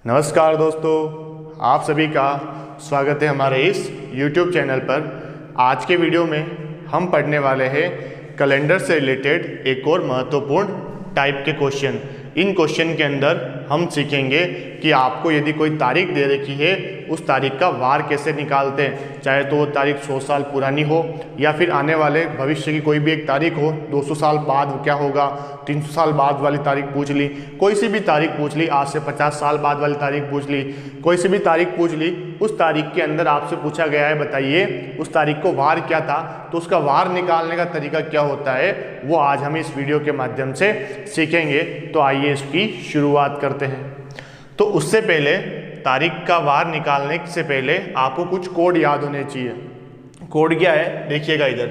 नमस्कार दोस्तों, आप सभी का स्वागत है हमारे इस YouTube चैनल पर। आज के वीडियो में हम पढ़ने वाले हैं कैलेंडर से रिलेटेड एक और महत्वपूर्ण टाइप के क्वेश्चन। इन क्वेश्चन के अंदर हम सीखेंगे कि आपको यदि कोई तारीख दे रखी है उस तारीख का वार कैसे निकालते हैं, चाहे तो वो तारीख 100 साल पुरानी हो या फिर आने वाले भविष्य की कोई भी एक तारीख हो। 200 साल बाद क्या होगा, 300 साल बाद वाली तारीख पूछ ली, कोई सी भी तारीख पूछ ली, आज से 50 साल बाद वाली तारीख पूछ ली, कोई सी भी तारीख पूछ ली। उस तारीख के अंदर आपसे पूछा गया है बताइए उस तारीख को वार क्या था, तो उसका वार निकालने का तरीका क्या होता है वो आज हम इस वीडियो के माध्यम से सीखेंगे। तो आइए इसकी शुरुआत करते हैं। तो उससे पहले तारीख का वार निकालने से पहले आपको कुछ कोड याद होने चाहिए। कोड क्या है देखिएगा इधर।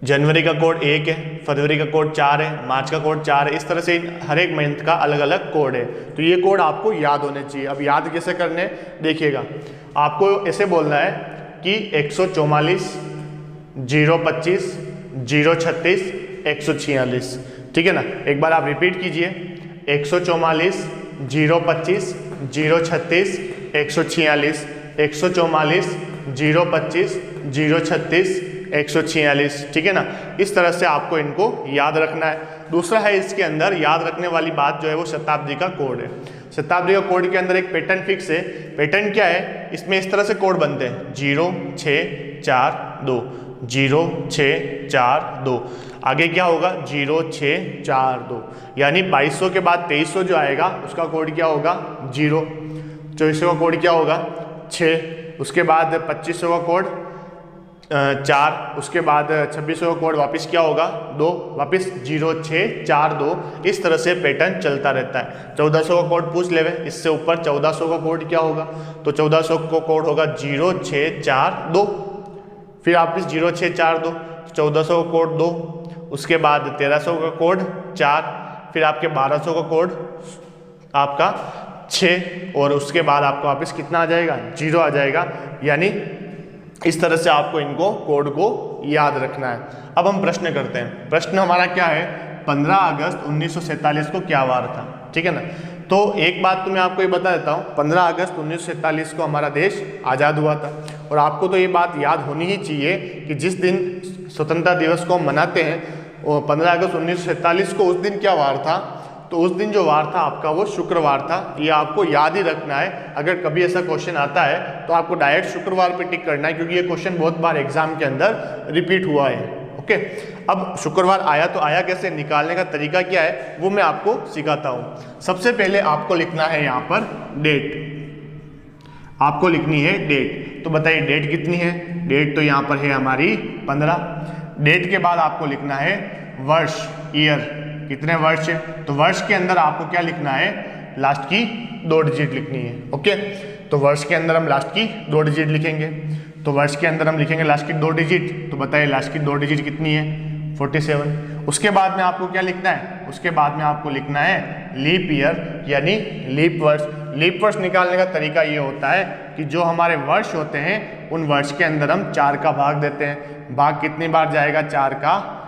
जनवरी का कोड 1 है, फरवरी का कोड 4 है, मार्च का कोड 4 है। इस तरह से हर एक मंथ का अलग अलग कोड है, तो ये कोड आपको याद होने चाहिए। अब याद कैसे करने देखिएगा, आपको ऐसे बोलना है कि 144 025 036 146, ठीक है ना। एक बार आप रिपीट कीजिए, 144 025 036 146, 144 025 036 146, ठीक है ना। इस तरह से आपको इनको याद रखना है। दूसरा है इसके अंदर याद रखने वाली बात जो है वो शताब्दी का कोड है। शताब्दी का कोड के अंदर एक पैटर्न फिक्स है। पैटर्न क्या है, इसमें इस तरह से कोड बनते हैं 0 6 4 2 0 6 4 2। आगे क्या होगा 0 6 4 2, यानी 2200 के बाद 2300 जो आएगा उसका कोड क्या होगा 0, 2400 का कोड क्या होगा 6, उसके बाद 2500 का कोड 4, उसके बाद 2600 का कोड वापस क्या होगा 2, वापस 0 6 4 2। इस तरह से पैटर्न चलता रहता है। 1400 का कोड पूछ लेवे, इससे ऊपर 1400 का कोड क्या होगा, तो 1400 का कोड होगा 0 6 4 2, फिर वापस 0 6 4 2, 1400 का कोड 2, उसके बाद 1300 का कोड 4, फिर आपके 1200 का कोड आपका 6, और उसके बाद आपको वापस कितना आ जाएगा 0 आ जाएगा। यानी इस तरह से आपको इनको कोड को याद रखना है। अब हम प्रश्न करते हैं। प्रश्न हमारा क्या है, 15 अगस्त 1947 को क्या वार था, ठीक है ना। तो एक बात तो मैं आपको ये बता देता हूँ, 15 अगस्त 1947 को हमारा देश आज़ाद हुआ था। और आपको तो ये बात याद होनी ही चाहिए कि जिस दिन स्वतंत्रता दिवस को हम मनाते हैं वो 15 अगस्त 1947 को, उस दिन क्या वार था, तो उस दिन जो वार था आपका वो शुक्रवार था। ये आपको याद ही रखना है। अगर कभी ऐसा क्वेश्चन आता है तो आपको डायरेक्ट शुक्रवार पे टिक करना है, क्योंकि ये क्वेश्चन बहुत बार एग्जाम के अंदर रिपीट हुआ है। ओके, अब शुक्रवार आया तो आया कैसे, निकालने का तरीका क्या है वो मैं आपको सिखाता हूँ। सबसे पहले आपको लिखना है यहाँ पर डेट, आपको लिखनी है डेट। तो बताइए डेट कितनी है, डेट तो यहाँ पर है हमारी 15। डेट के बाद आपको लिखना है वर्ष, ईयर, कितने वर्ष है, तो वर्ष के अंदर आपको क्या लिखना है, लास्ट की 2 डिजिट लिखनी है। ओके, तो वर्ष के अंदर हम लास्ट की 2 डिजिट लिखेंगे। तो वर्ष के अंदर हम लिखेंगे लास्ट की 2 डिजिट, तो बताइए लास्ट की 2 डिजिट कितनी है 47। उसके बाद में आपको क्या लिखना है, उसके बाद में आपको लिखना है लीप ईयर यानी लीप वर्ष। लीप वर्ष निकालने का तरीका ये होता है कि जो हमारे वर्ष होते हैं उन वर्ष के अंदर हम 4 का भाग देते हैं। भाग कितनी बार जाएगा, 4 का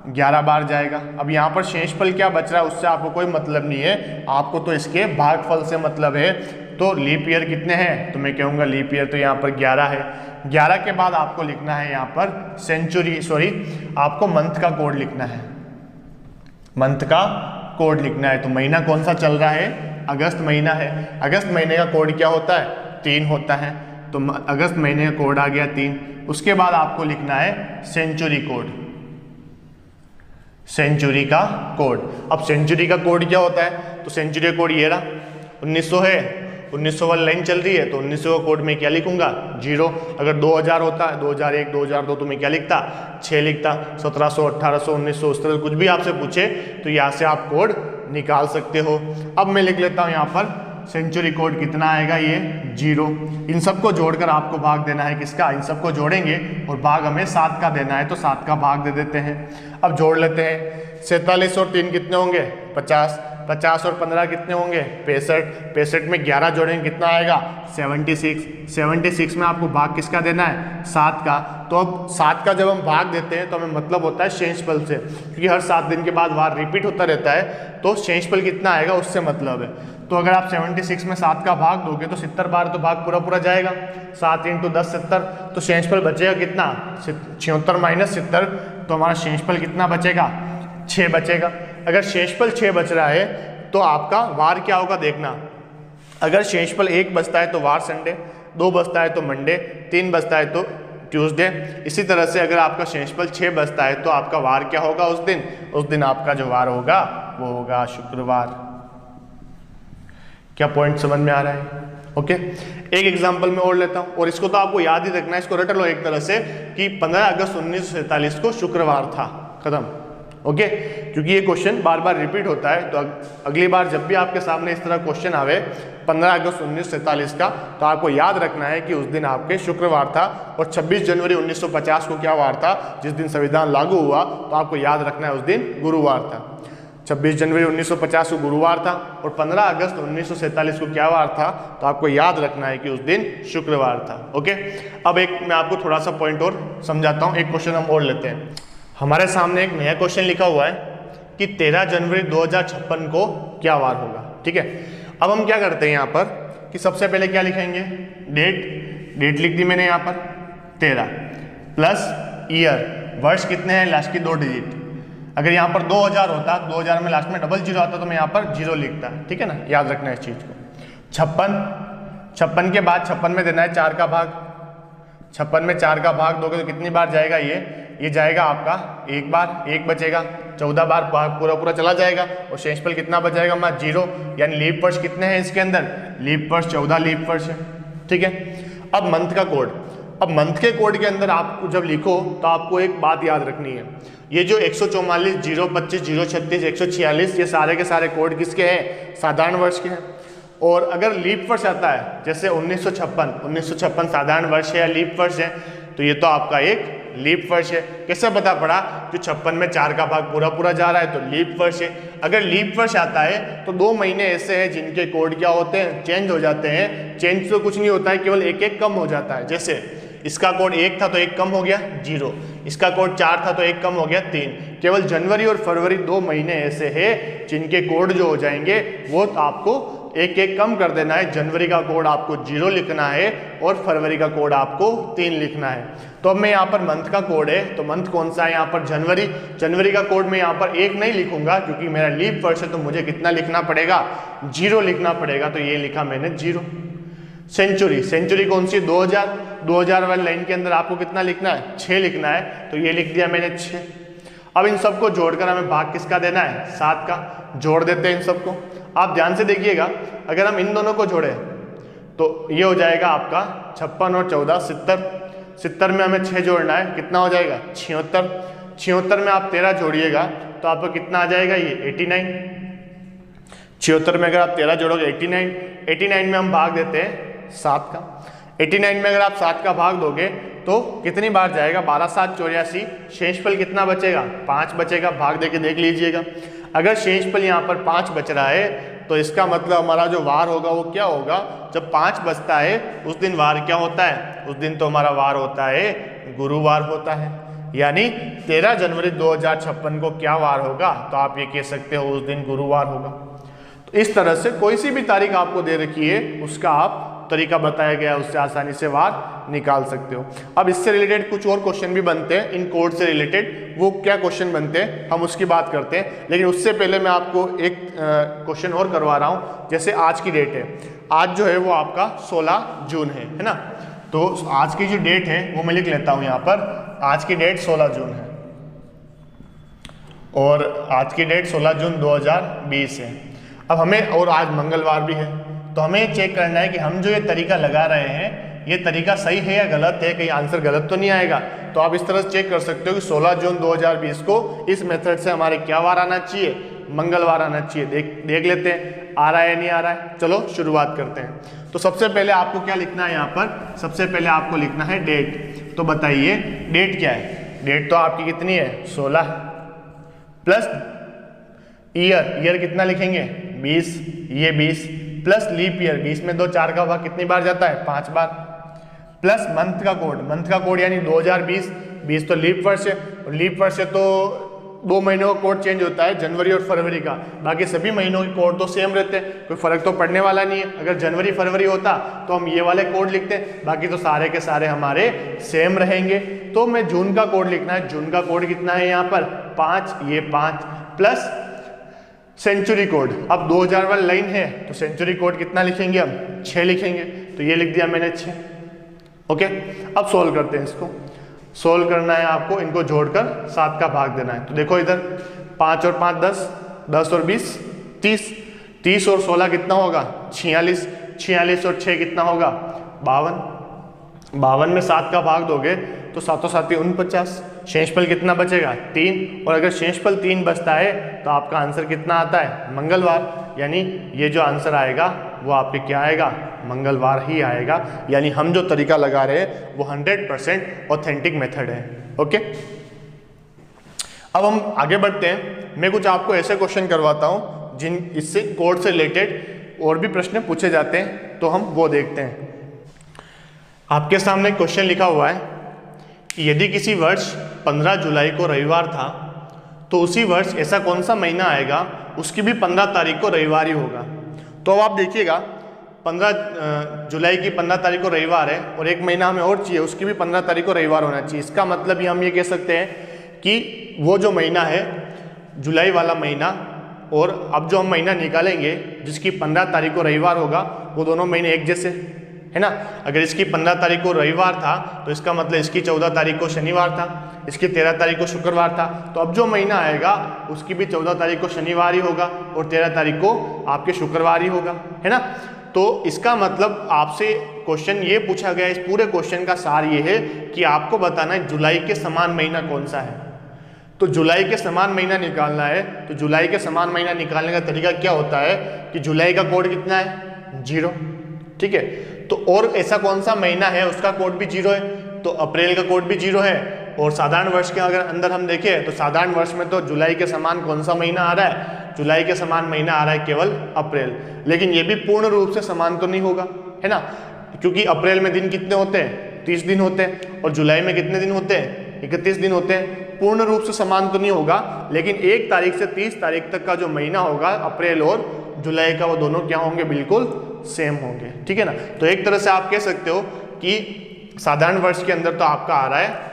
11 बार जाएगा। अब यहाँ पर शेषफल क्या बच रहा है उससे आपको कोई मतलब नहीं है, आपको तो इसके भागफल से मतलब है। तो लीप ईयर कितने हैं, तो मैं कहूँगा लीप ईयर तो यहाँ पर 11 है। 11 के बाद आपको लिखना है यहाँ पर आपको मंथ का कोड लिखना है, मंथ का कोड लिखना है। तो महीना कौन सा चल रहा है, अगस्त महीना है। अगस्त महीने का कोड क्या होता है 3 होता है, तो अगस्त महीने का कोड आ गया 3। उसके बाद आपको लिखना है सेंचुरी कोड, सेंचुरी का कोड। अब सेंचुरी का कोड क्या होता है, तो सेंचुरी कोड ये रहा, 1900 है, 1900 वाली लाइन चल रही है, तो 1900 का कोड में क्या लिखूंगा 0। अगर 2000 होता है 2001 2002 तो मैं क्या लिखता 6 लिखता। 1700 1800 1900 उस तरह कुछ भी आपसे पूछे तो यहाँ से आप कोड निकाल सकते हो। अब मैं लिख लेता हूँ यहाँ पर सेंचुरी कोड कितना आएगा, ये 0। इन सबको जोड़कर आपको भाग देना है किसका, इन सबको जोड़ेंगे और भाग हमें 7 का देना है, तो 7 का भाग दे देते हैं। अब जोड़ लेते हैं, 47 और 3 कितने होंगे 50, 50 और 15 कितने होंगे 65, 65 में 11 जोड़ेंगे कितना आएगा 76, 76 में आपको भाग किसका देना है 7 का। तो अब 7 का जब हम भाग देते हैं तो हमें मतलब होता है शेषफल से, क्योंकि हर 7 दिन के बाद वार रिपीट होता रहता है, तो शेषफल कितना आएगा उससे मतलब है। तो अगर आप 76 में 7 का भाग दोगे तो 70 बार तो भाग पूरा पूरा जाएगा, 7 × 10 70, तो शेषफल बचेगा कितना 76 माइनस 70, तो हमारा शेषफल कितना बचेगा 6 बचेगा। अगर शेषफल 6 बच रहा है तो आपका वार क्या होगा देखना, अगर शेषफल 1 बचता है तो वार संडे, 2 बचता है तो मंडे, 3 बचता है तो ट्यूसडे। इसी तरह से अगर आपका शेषफल 6 बचता है तो आपका वार क्या होगा उस दिन आपका जो वार होगा वो होगा शुक्रवार। क्या पॉइंट समझ में आ रहा है? ओके, एक एग्जांपल मैं और लेता हूं, और इसको तो आपको याद ही रखना है, इसको रट लो एक तरह से कि 15 अगस्त 1947 को शुक्रवार था, खत्म। ओके, क्योंकि ये क्वेश्चन बार बार रिपीट होता है, तो अगली बार जब भी आपके सामने इस तरह क्वेश्चन आवे 15 अगस्त 1947 का, तो आपको याद रखना है कि उस दिन आपके शुक्रवार था। और 26 जनवरी 1950 को क्या वार था, जिस दिन संविधान लागू हुआ, तो आपको याद रखना है उस दिन गुरुवार था। 26 जनवरी 1950 को गुरुवार था और 15 अगस्त 1947 को क्या वार था, तो आपको याद रखना है कि उस दिन शुक्रवार था। ओके, अब एक मैं आपको थोड़ा सा पॉइंट और समझाता हूँ, एक क्वेश्चन हम और लेते हैं। हमारे सामने एक नया क्वेश्चन लिखा हुआ है कि 13 जनवरी 2056 को क्या वार होगा। ठीक है, अब हम क्या करते हैं यहाँ पर कि सबसे पहले क्या लिखेंगे, डेट लिख दी मैंने यहाँ पर 13 प्लस ईयर, वर्ष कितने हैं लास्ट की 2 डिजिट। अगर यहाँ पर 2000 होता, 2000 में लास्ट में डबल जीरो आता तो मैं यहाँ पर 0 लिखता, ठीक है ना, याद रखना है इस चीज़ को। 56 के बाद 56 में देना है 4 का भाग, 56 में 4 का भाग दोगे तो कितनी बार जाएगा ये जाएगा आपका 1 बार, 1 बचेगा, 14 बार पूरा पूरा चला जाएगा और शेषफल कितना बचेगा हमारा 0, यानी लीप वर्ष कितने हैं इसके अंदर, लीप वर्ष 14 लीप वर्ष है। ठीक है, अब मंथ का कोड, अब मंथ के कोड के अंदर आपको जब लिखो तो आपको एक बात याद रखनी है, ये जो 144, 025, 036, 146 ये सारे के सारे कोड किसके हैं, साधारण वर्ष के हैं। और अगर लीप वर्ष आता है जैसे 1956 साधारण वर्ष है या लीप वर्ष है, तो ये तो आपका एक लीप वर्ष है। कैसे पता पड़ा, जो 56 में 4 का भाग पूरा पूरा जा रहा है तो लीप वर्ष है। अगर लीप वर्ष आता है तो 2 महीने ऐसे हैं जिनके कोड क्या होते हैं, चेंज हो जाते हैं। चेंज तो कुछ नहीं होता है, केवल एक एक कम हो जाता है। जैसे इसका कोड 1 था तो 1 कम हो गया 0, इसका कोड 4 था तो 1 कम हो गया 3। केवल जनवरी और फरवरी 2 महीने ऐसे हैं जिनके कोड जो हो जाएंगे वो आपको एक एक कम कर देना है। जनवरी का कोड आपको 0 लिखना है और फरवरी का कोड आपको 3 लिखना है। तो अब मैं यहाँ पर मंथ का कोड है, तो मंथ कौन सा है यहाँ पर, जनवरी का कोड मैं यहाँ पर 1 नहीं लिखूंगा क्योंकि मेरा लीप वर्ष है, तो मुझे कितना लिखना पड़ेगा, 0 लिखना पड़ेगा, तो ये लिखा मैंने 0। सेंचुरी कौन सी, 2000 वाली लाइन के अंदर आपको कितना लिखना है, 6 लिखना है, तो ये लिख दिया मैंने 6। अब इन सबको जोड़कर हमें भाग किसका देना है, 7 का। जोड़ देते हैं इन सबको, आप ध्यान से देखिएगा, अगर हम इन दोनों को जोड़े तो ये हो जाएगा आपका 56 और 14 70, 70 में हमें 6 जोड़ना है, कितना हो जाएगा 76, 76 में आप 13 जोड़िएगा तो आपको कितना आ जाएगा, ये 89। 76 में अगर आप 13 जोड़ोगे 89, 89 में हम भाग देते हैं 7 का। 89 में अगर आप 7 का भाग दोगे तो कितनी बार जाएगा, 12 7 84, शेषफल कितना बचेगा, 5 बचेगा। भाग देके देख लीजिएगा, अगर शेषफल यहाँ पर 5 बच रहा है तो इसका मतलब हमारा जो वार होगा वो क्या होगा, जब 5 बचता है उस दिन वार क्या होता है, उस दिन तो हमारा वार होता है गुरुवार होता है। यानी 13 जनवरी 2056 को क्या वार होगा, तो आप ये कह सकते हो उस दिन गुरुवार होगा। तो इस तरह से कोई सी भी तारीख आपको दे रखी है उसका आप तरीका बताया गया है, उससे आसानी से वार निकाल सकते हो। अब इससे रिलेटेड कुछ और क्वेश्चन भी बनते हैं, इन कोड से रिलेटेड वो क्या क्वेश्चन बनते हैं हम उसकी बात करते हैं। लेकिन उससे पहले मैं आपको एक क्वेश्चन और करवा रहा हूँ। जैसे आज की डेट है, आज जो है वो आपका 16 जून है ना, तो आज की जो डेट है वो मैं लिख लेता हूँ यहाँ पर, आज की डेट 16 जून है और आज की डेट 16 जून 2020 है। अब हमें, और आज मंगलवार भी है, तो हमें चेक करना है कि हम जो ये तरीका लगा रहे हैं ये तरीका सही है या गलत है, कहीं आंसर गलत तो नहीं आएगा। तो आप इस तरह से चेक कर सकते हो कि 16 जून 2020 को इस मेथड से हमारे क्या वार आना चाहिए, मंगलवार आना चाहिए। देख लेते हैं आ रहा है या नहीं आ रहा है। चलो शुरुआत करते हैं। तो सबसे पहले आपको क्या लिखना है यहाँ पर, सबसे पहले आपको लिखना है डेट। तो बताइए डेट क्या है, डेट तो आपकी कितनी है 16 प्लस ईयर कितना लिखेंगे 20, ये 20 प्लस लीप ईयर, 20 में 2 4 का भाग कितनी बार जाता है 5 बार, प्लस मंथ का कोड यानी 2020, 20 तो लीप वर्ष है, और लीप वर्ष है तो 2 महीनों का कोड चेंज होता है, जनवरी और फरवरी का, बाकी सभी महीनों के कोड तो सेम रहते हैं, कोई फर्क तो पड़ने वाला नहीं है। अगर जनवरी फरवरी होता तो हम ये वाले कोड लिखते हैं, बाकी तो सारे के सारे हमारे सेम रहेंगे। तो मैं जून का कोड लिखना है, जून का कोड कितना है यहाँ पर 5, ये 5 प्लस सेंचुरी कोड, अब 2000 वाली लाइन है तो सेंचुरी कोड कितना लिखेंगे हम 6 लिखेंगे, तो ये लिख दिया मैंने 6। ओके, अब सोल्व करते हैं, इसको सोल्व करना है आपको, इनको जोड़कर 7 का भाग देना है। तो देखो इधर 5 और 5 10, 10 और 20 30, 30 और 16 कितना होगा 46, 46 और 6 कितना होगा 52, 52 में 7 का भाग दोगे तो 7 और 7 49, शेषफल कितना बचेगा 3, और अगर शेषफल 3 बचता है तो आपका आंसर कितना आता है मंगलवार, यानी ये जो आंसर आएगा वो आपके क्या आएगा मंगलवार ही आएगा, यानी हम जो तरीका लगा रहे हैं वो 100% ऑथेंटिक मेथड है। ओके, अब हम आगे बढ़ते हैं, मैं कुछ आपको ऐसे क्वेश्चन करवाता हूं जिन इससे कोड से रिलेटेड और भी प्रश्न पूछे जाते हैं, तो हम वो देखते हैं। आपके सामने क्वेश्चन लिखा हुआ है कि यदि किसी वर्ष 15 जुलाई को रविवार था तो उसी वर्ष ऐसा कौन सा महीना आएगा उसकी भी 15 तारीख को रविवार ही होगा। तो अब आप देखिएगा 15 जुलाई की 15 तारीख को रविवार है और एक महीना हमें और चाहिए, उसकी भी 15 तारीख को रविवार होना चाहिए। इसका मतलब हम ये कह सकते हैं कि वो जो महीना है जुलाई वाला महीना, और अब जो हम महीना निकालेंगे जिसकी 15 तारीख को रविवार होगा वो दोनों महीने एक जैसे है ना। अगर इसकी 15 तारीख को रविवार था तो इसका मतलब इसकी 14 तारीख को शनिवार था, इसकी 13 तारीख को शुक्रवार था, तो अब जो महीना आएगा उसकी भी 14 तारीख को शनिवार ही होगा और 13 तारीख को आपके शुक्रवार ही होगा, है ना। तो इसका मतलब आपसे क्वेश्चन ये पूछा गया, इस पूरे क्वेश्चन का सार ये है कि आपको बताना है जुलाई के समान महीना कौन सा है। तो जुलाई के समान महीना निकालना है, तो जुलाई के समान महीना निकालने का तरीका क्या होता है कि जुलाई का कोड कितना है 0, ठीक है। तो और ऐसा कौन सा महीना है उसका कोड भी 0 है, तो अप्रैल का कोड भी 0 है। और साधारण वर्ष के अगर अंदर हम देखें तो साधारण वर्ष में तो जुलाई के समान कौन सा महीना आ रहा है, जुलाई के समान महीना आ रहा है केवल अप्रैल। लेकिन ये भी पूर्ण रूप से समान तो नहीं होगा, है ना, क्योंकि अप्रैल में दिन कितने होते हैं 30 दिन होते हैं, और जुलाई में कितने दिन होते हैं 31 दिन होते हैं। पूर्ण रूप से समान तो नहीं होगा, लेकिन 1 तारीख से 30 तारीख तक का जो महीना होगा अप्रैल और जुलाई का, वो दोनों क्या होंगे बिल्कुल सेम होंगे, ठीक है ना। तो एक तरह से आप कह सकते हो कि साधारण वर्ष के अंदर तो आपका आ रहा है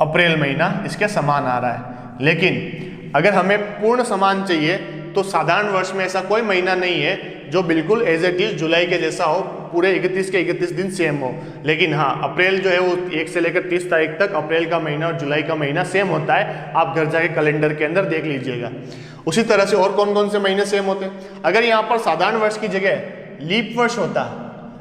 अप्रैल महीना इसके समान आ रहा है, लेकिन अगर हमें पूर्ण समान चाहिए तो साधारण वर्ष में ऐसा कोई महीना नहीं है जो बिल्कुल एज इट इज जुलाई के जैसा हो, पूरे 31 के 31 दिन सेम हो। लेकिन हाँ, अप्रैल जो है वो 1 से लेकर 30 तारीख तक अप्रैल का महीना और जुलाई का महीना सेम होता है, आप घर जाके कैलेंडर के अंदर देख लीजिएगा। उसी तरह से और कौन कौन से महीने सेम होते हैं। अगर यहाँ पर साधारण वर्ष की जगह लीप वर्ष होता,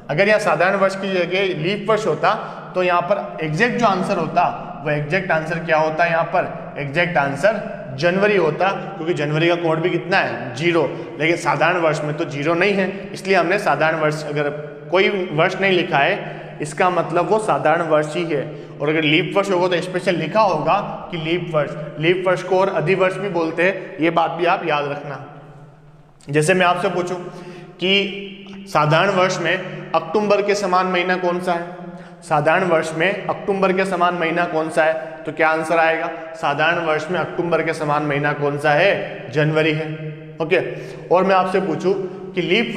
अगर यहाँ साधारण वर्ष की जगह लीप वर्ष होता तो यहाँ पर एग्जैक्ट जो आंसर होता वो एग्जैक्ट आंसर क्या होता है, यहाँ पर एग्जैक्ट आंसर जनवरी होता, क्योंकि जनवरी का कोड भी कितना है 0। लेकिन साधारण वर्ष में तो 0 नहीं है, इसलिए हमने साधारण वर्ष, अगर कोई वर्ष नहीं लिखा है इसका मतलब वो साधारण वर्ष ही है। और अगर लीप वर्ष होगा तो स्पेशल लिखा होगा कि लीप वर्ष को और अधिवर्ष भी बोलते हैं, ये बात भी आप याद रखना। जैसे मैं आपसे पूछूं कि साधारण वर्ष में अक्टूबर के समान महीना कौन सा है, साधारण वर्ष में अक्टूबर के समान महीना कौन सा है, तो क्या आंसर आएगा, साधारण वर्ष में अक्टूबर के समान महीना कौन सा है, जनवरी है। ओके, और मैं आपसे पूछूं कि लीप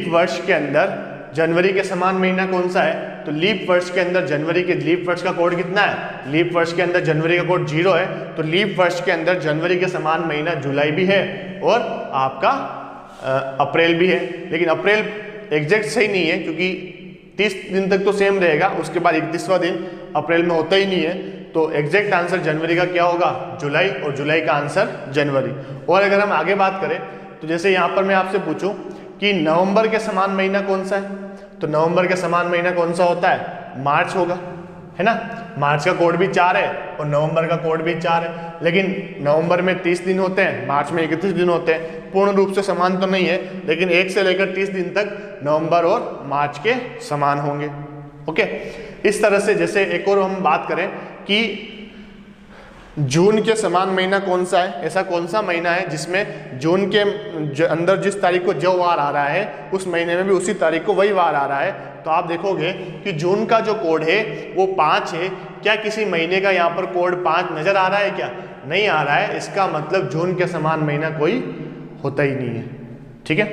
वर्ष के अंदर जनवरी के समान महीना कौन सा है, तो लीप वर्ष के अंदर लीप वर्ष का कोड कितना है, लीप वर्ष के अंदर जनवरी का कोड 0 है, तो लीप वर्ष के अंदर जनवरी के समान महीना जुलाई भी है और आपका अप्रैल भी है। लेकिन अप्रैल एग्जैक्ट सही नहीं है, क्योंकि 30 दिन तक तो सेम रहेगा, उसके बाद 31वां दिन अप्रैल में होता ही नहीं है, तो एग्जैक्ट आंसर जनवरी का क्या होगा, जुलाई, और जुलाई का आंसर जनवरी। और अगर हम आगे बात करें तो जैसे यहाँ पर मैं आपसे पूछूं कि नवंबर के समान महीना कौन सा है, तो नवंबर के समान महीना कौन सा होता है, मार्च होगा, है ना। मार्च का कोड भी 4 है और नवंबर का कोड भी 4 है, लेकिन नवंबर में 30 दिन होते हैं, मार्च में 31 दिन होते हैं, पूर्ण रूप से समान तो नहीं है, लेकिन 1 से लेकर 30 दिन तक नवंबर और मार्च के समान होंगे। ओके, इस तरह से जैसे एक और हम बात करें कि जून के समान महीना कौन सा है? ऐसा कौन सा महीना है जिसमें जून के अंदर जिस तारीख को जो वार आ रहा है उस महीने में भी उसी तारीख को वही वार आ रहा है? तो आप देखोगे कि जून का जो कोड है वो 5 है। क्या किसी महीने का यहाँ पर कोड 5 नजर आ रहा है? क्या नहीं आ रहा है। इसका मतलब जून के समान महीना कोई होता ही नहीं है। ठीक है,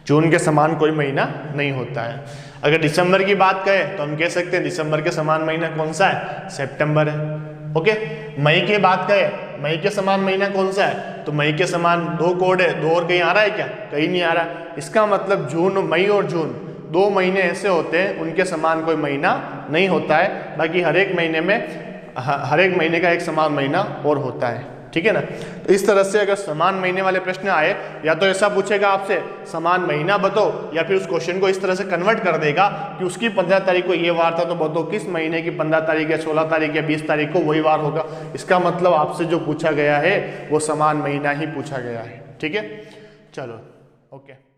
जून के समान कोई महीना नहीं होता है। अगर दिसंबर की बात करें तो हम कह सकते हैं दिसंबर के समान महीना कौन सा है? सितंबर है। ओके, मई की बात करें, मई के समान महीना कौन सा है? तो मई के समान 2 कोड है, 2 और कहीं आ रहा है क्या? कहीं नहीं आ रहा। इसका मतलब जून, मई और जून 2 महीने ऐसे होते हैं उनके समान कोई महीना नहीं होता है। बाकी हर एक महीने का एक समान महीना और होता है। ठीक है ना। तो इस तरह से अगर समान महीने वाले प्रश्न आए, या तो ऐसा पूछेगा आपसे समान महीना बताओ, या फिर उस क्वेश्चन को इस तरह से कन्वर्ट कर देगा कि उसकी 15 तारीख को ये वार था तो बताओ किस महीने की 15 तारीख या 16 तारीख या 20 तारीख को वही वार होगा। इसका मतलब आपसे जो पूछा गया है वो समान महीना ही पूछा गया है। ठीक है, चलो ओके।